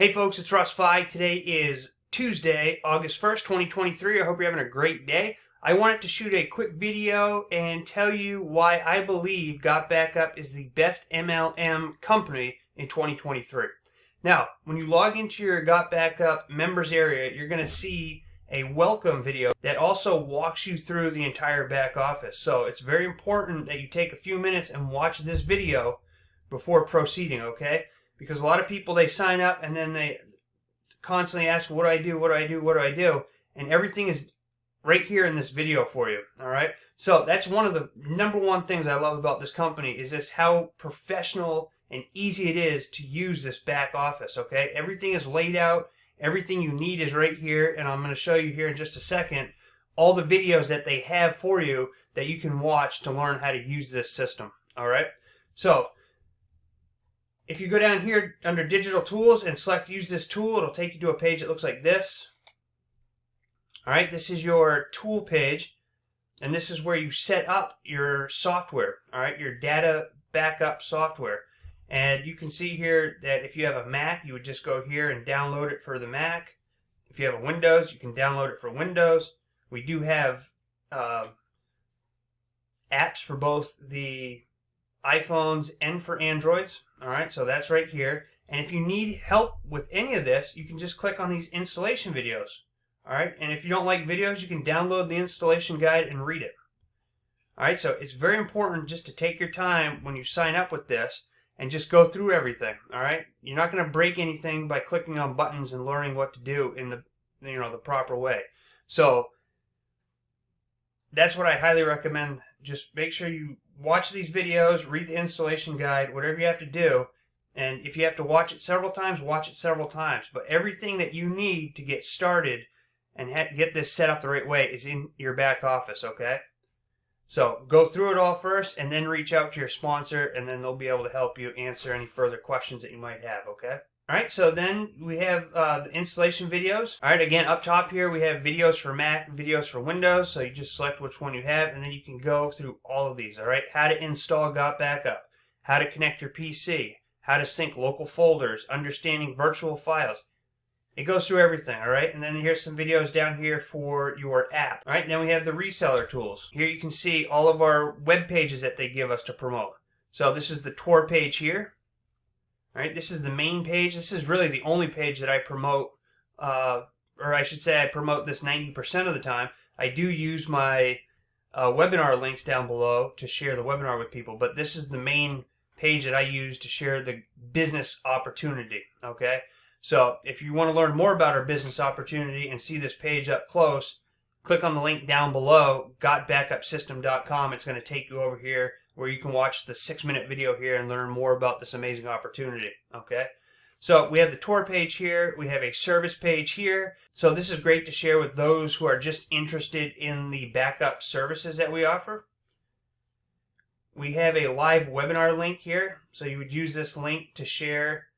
Hey folks, it's Russ. Today is Tuesday, August 1st, 2023. I hope you're having a great day. I wanted to shoot a quick video and tell you why I believe gotbackup is the best MLM company in 2023. Now, when you log into your gotbackup members area, you're going to see a welcome video that also walks you through the entire back office. So it's very important that you take a few minutes and watch this video before proceeding, okay? Because a lot of people, they sign up and then they constantly ask, what do I do, what do I do, what do I do? And everything is right here in this video for you, all right? So that's one of the number one things I love about this company is just how professional and easy it is to use this back office, okay? Everything is laid out. Everything you need is right here, and I'm going to show you here in just a second all the videos that they have for you that you can watch to learn how to use this system, all right? So if you go down here under Digital Tools and select Use This Tool, it'll take you to a page that looks like this. All right, this is your tool page, and this is where you set up your software, all right, your data backup software. And you can see here that if you have a Mac, you would just go here and download it for the Mac. If you have a Windows, you can download it for Windows. We do have apps for both the iPhones and for Androids. All right, so that's right here. And if you need help with any of this, you can just click on these installation videos. All right, and if you don't like videos, you can download the installation guide and read it. All right, so it's very important just to take your time when you sign up with this and just go through everything. All right, you're not going to break anything by clicking on buttons and learning what to do in the proper way. So that's what I highly recommend. Just make sure you watch these videos, read the installation guide, whatever you have to do. And if you have to watch it several times, watch it several times. But everything that you need to get started and get this set up the right way is in your back office, okay? So go through it all first and then reach out to your sponsor, and then they'll be able to help you answer any further questions that you might have, okay? All right, so then we have the installation videos. All right, again, up top here, we have videos for Mac, videos for Windows. So you just select which one you have, and then you can go through all of these, all right? How to install gotbackup, how to connect your PC, how to sync local folders, understanding virtual files. It goes through everything, all right? And then here's some videos down here for your app. All right, then we have the reseller tools. Here you can see all of our web pages that they give us to promote. So this is the tour page here. All right, this is the main page. This is really the only page that I promote, or I should say I promote this 90% of the time. I do use my webinar links down below to share the webinar with people, but this is the main page that I use to share the business opportunity, okay? So if you want to learn more about our business opportunity and see this page up close, click on the link down below, gotbackupsystem.com. It's going to take you over here where you can watch the 6-minute video here and learn more about this amazing opportunity, okay? So we have the tour page here. We have a service page here. So this is great to share with those who are just interested in the backup services that we offer. We have a live webinar link here. So you would use this link to share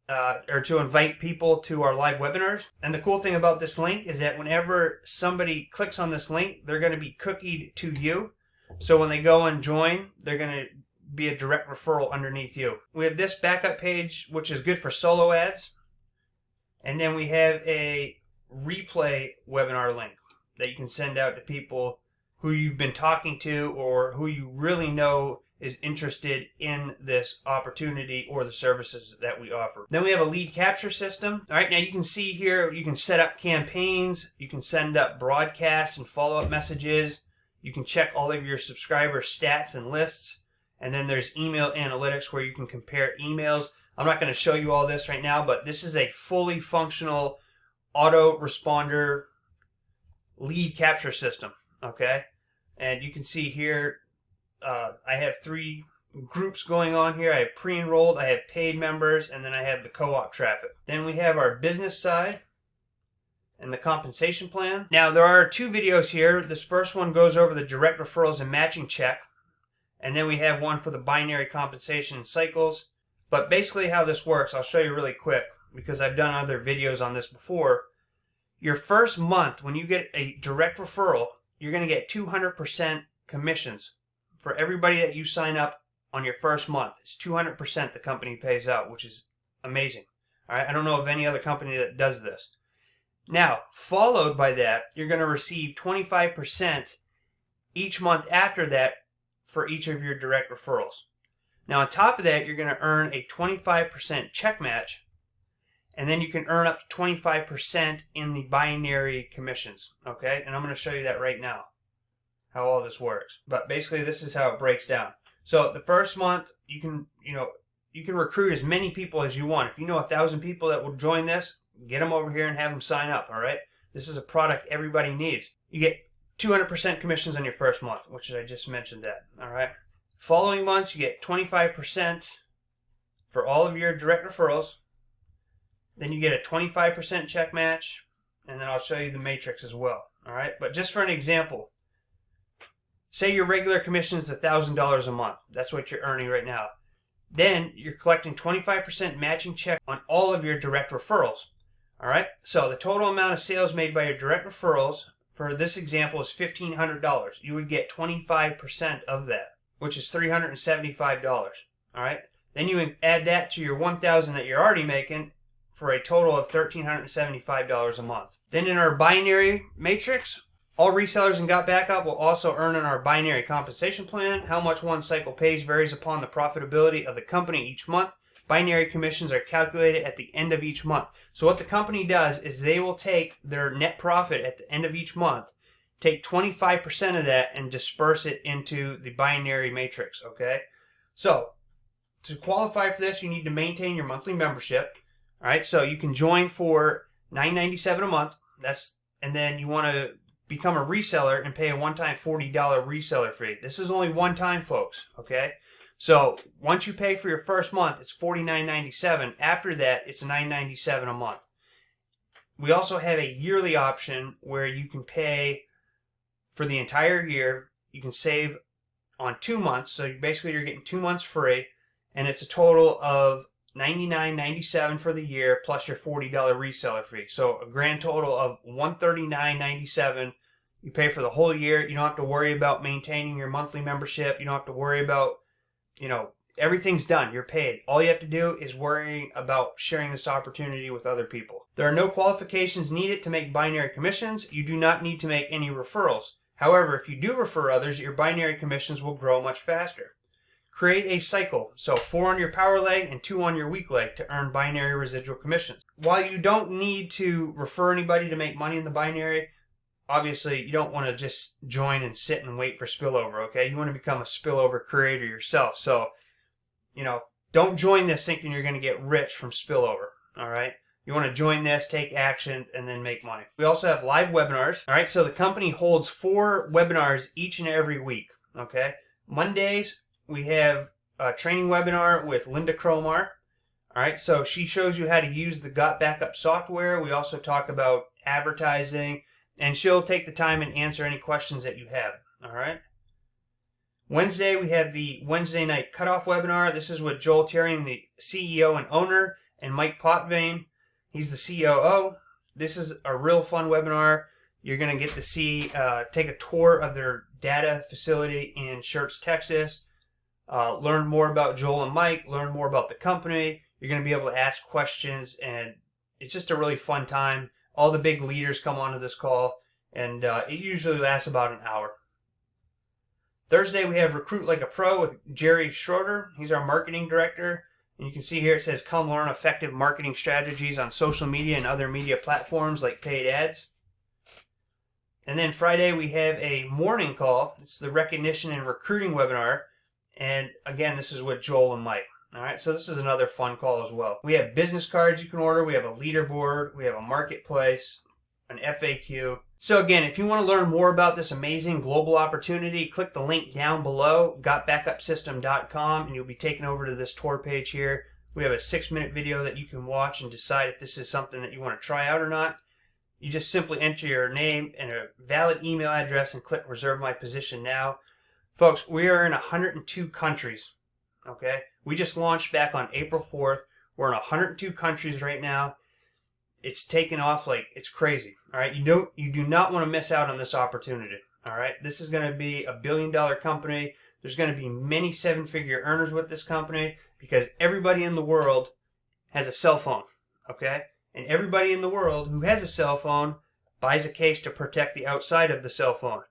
or to invite people to our live webinars. And the cool thing about this link is that whenever somebody clicks on this link, they're going to be cookied to you. So when they go and join, they're going to be a direct referral underneath you. We have this backup page, which is good for solo ads. And then we have a replay webinar link that you can send out to people who you've been talking to or who you really know is interested in this opportunity or the services that we offer. Then we have a lead capture system. All right, now you can see here, you can set up campaigns, you can send up broadcasts and follow-up messages, you can check all of your subscriber stats and lists, and then there's email analytics where you can compare emails. I'm not going to show you all this right now, but this is a fully functional autoresponder lead capture system, okay? And you can see here, I have 3 groups going on here. I have pre-enrolled, I have paid members, and then I have the co-op traffic. Then we have our business side and the compensation plan. Now there are 2 videos here. This first one goes over the direct referrals and matching check. And then we have one for the binary compensation cycles. But basically how this works, I'll show you really quick because I've done other videos on this before. Your first month, when you get a direct referral, you're going to get 200% commissions. For everybody that you sign up on your first month, it's 200% the company pays out, which is amazing. All right, I don't know of any other company that does this. Now, followed by that, you're going to receive 25% each month after that for each of your direct referrals. Now, on top of that, you're going to earn a 25% check match, and then you can earn up to 25% in the binary commissions, okay? And I'm going to show you that right now, how all this works. But basically, this is how it breaks down. So the first month, you can recruit as many people as you want. If you know 1,000 people that will join this, get them over here and have them sign up, all right? This is a product everybody needs. You get 200% commissions on your first month, which I just mentioned that, all right? Following months, you get 25% for all of your direct referrals. Then you get a 25% check match, and then I'll show you the matrix as well, all right? But just for an example, say your regular commission is $1,000 a month. That's what you're earning right now. Then you're collecting 25% matching check on all of your direct referrals, all right? So the total amount of sales made by your direct referrals for this example is $1,500. You would get 25% of that, which is $375, all right? Then you add that to your $1,000 that you're already making for a total of $1,375 a month. Then in our binary matrix, all resellers in Got Backup will also earn in our binary compensation plan. How much one cycle pays varies upon the profitability of the company each month. Binary commissions are calculated at the end of each month. So what the company does is they will take their net profit at the end of each month, take 25% of that and disperse it into the binary matrix, okay? So to qualify for this, you need to maintain your monthly membership. All right, so you can join for $9.97 a month. And then you want to become a reseller and pay a one-time $40 reseller fee. This is only one time, folks, okay? So once you pay for your first month, it's $49.97. After that, it's $9.97 a month. We also have a yearly option where you can pay for the entire year. You can save on 2 months. So basically you're getting 2 months free, and it's a total of $99.97 for the year plus your $40 reseller fee. So a grand total of $139.97. You pay for the whole year. You don't have to worry about maintaining your monthly membership. You don't have to worry about, everything's done. You're paid. All you have to do is worry about sharing this opportunity with other people. There are no qualifications needed to make binary commissions. You do not need to make any referrals. However, if you do refer others, your binary commissions will grow much faster. Create a cycle, so 4 on your power leg and 2 on your weak leg to earn binary residual commissions. While you don't need to refer anybody to make money in the binary, obviously you don't want to just join and sit and wait for spillover, okay? You want to become a spillover creator yourself. So, don't join this thinking you're going to get rich from spillover, all right? You want to join this, take action, and then make money. We also have live webinars, all right? So the company holds 4 webinars each and every week, okay? Mondays, we have a training webinar with Linda Cromar. All right, so she shows you how to use the Got Backup software. We also talk about advertising, and she'll take the time and answer any questions that you have. All right. Wednesday, we have the Wednesday night cutoff webinar. This is with Joel Terrian, the CEO and owner, and Mike Potvin. He's the COO. This is a real fun webinar. You're going to get to see, take a tour of their data facility in Schertz, Texas. Learn more about Joel and Mike, learn more about the company. You're going to be able to ask questions, and it's just a really fun time. All the big leaders come onto this call, and it usually lasts about an hour. Thursday, we have Recruit Like a Pro with Jerry Schroeder. He's our marketing director. And you can see here it says, come learn effective marketing strategies on social media and other media platforms like paid ads. And then Friday, we have a morning call. It's the recognition and recruiting webinar. And again, this is with Joel and Mike. All right, so this is another fun call as well. We have business cards you can order. We have a leaderboard. We have a marketplace, an FAQ. So again, if you want to learn more about this amazing global opportunity, click the link down below, gotbackupsystem.com, and you'll be taken over to this tour page here. We have a 6-minute video that you can watch and decide if this is something that you want to try out or not. You just simply enter your name and a valid email address and click reserve my position now. Folks, we are in 102 countries, okay? We just launched back on April 4th. We're in 102 countries right now. It's taken off like it's crazy, all right? You do not want to miss out on this opportunity, all right? This is going to be a billion-dollar company. There's going to be many 7-figure earners with this company because everybody in the world has a cell phone, okay? And everybody in the world who has a cell phone buys a case to protect the outside of the cell phone.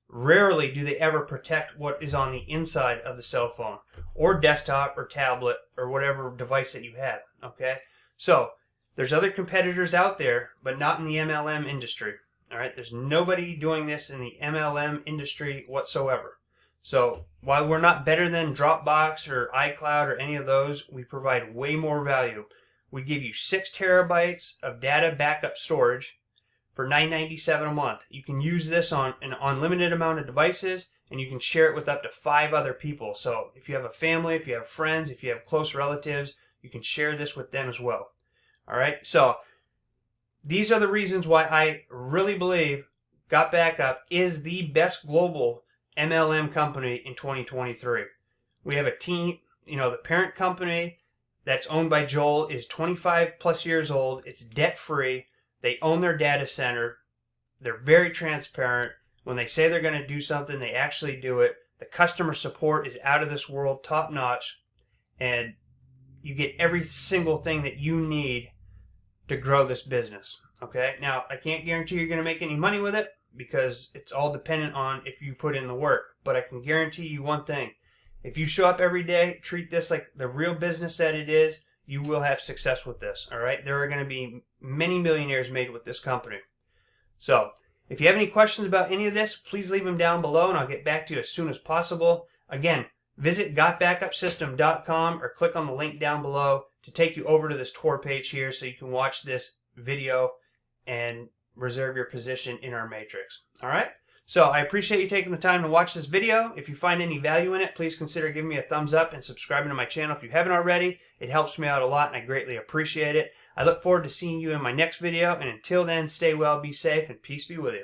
Rarely do they ever protect what is on the inside of the cell phone or desktop or tablet or whatever device that you have, okay? So there's other competitors out there, but not in the MLM industry, all right? There's nobody doing this in the MLM industry whatsoever. So while we're not better than Dropbox or iCloud or any of those, we provide way more value. We give you 6 terabytes of data backup storage for $9.97 a month. You can use this on an unlimited amount of devices, and you can share it with up to 5 other people. So if you have a family, if you have friends, if you have close relatives, you can share this with them as well. All right, so these are the reasons why I really believe gotbackup is the best global MLM company in 2023. We have a team, the parent company that's owned by Joel is 25 plus years old. It's debt free. They own their data center. They're very transparent. When they say they're going to do something, they actually do it. The customer support is out of this world, top notch, and you get every single thing that you need to grow this business. Okay? Now, I can't guarantee you're going to make any money with it because it's all dependent on if you put in the work. But I can guarantee you one thing. If you show up every day, treat this like the real business that it is, you will have success with this. All right? There are going to be many millionaires made with this company. So, if you have any questions about any of this, please leave them down below and I'll get back to you as soon as possible. Again, visit gotbackupsystem.com or click on the link down below to take you over to this tour page here so you can watch this video and reserve your position in our matrix. All right? So I appreciate you taking the time to watch this video. If you find any value in it, please consider giving me a thumbs up and subscribing to my channel if you haven't already. It helps me out a lot and I greatly appreciate it. I look forward to seeing you in my next video, and until then, stay well, be safe, and peace be with you.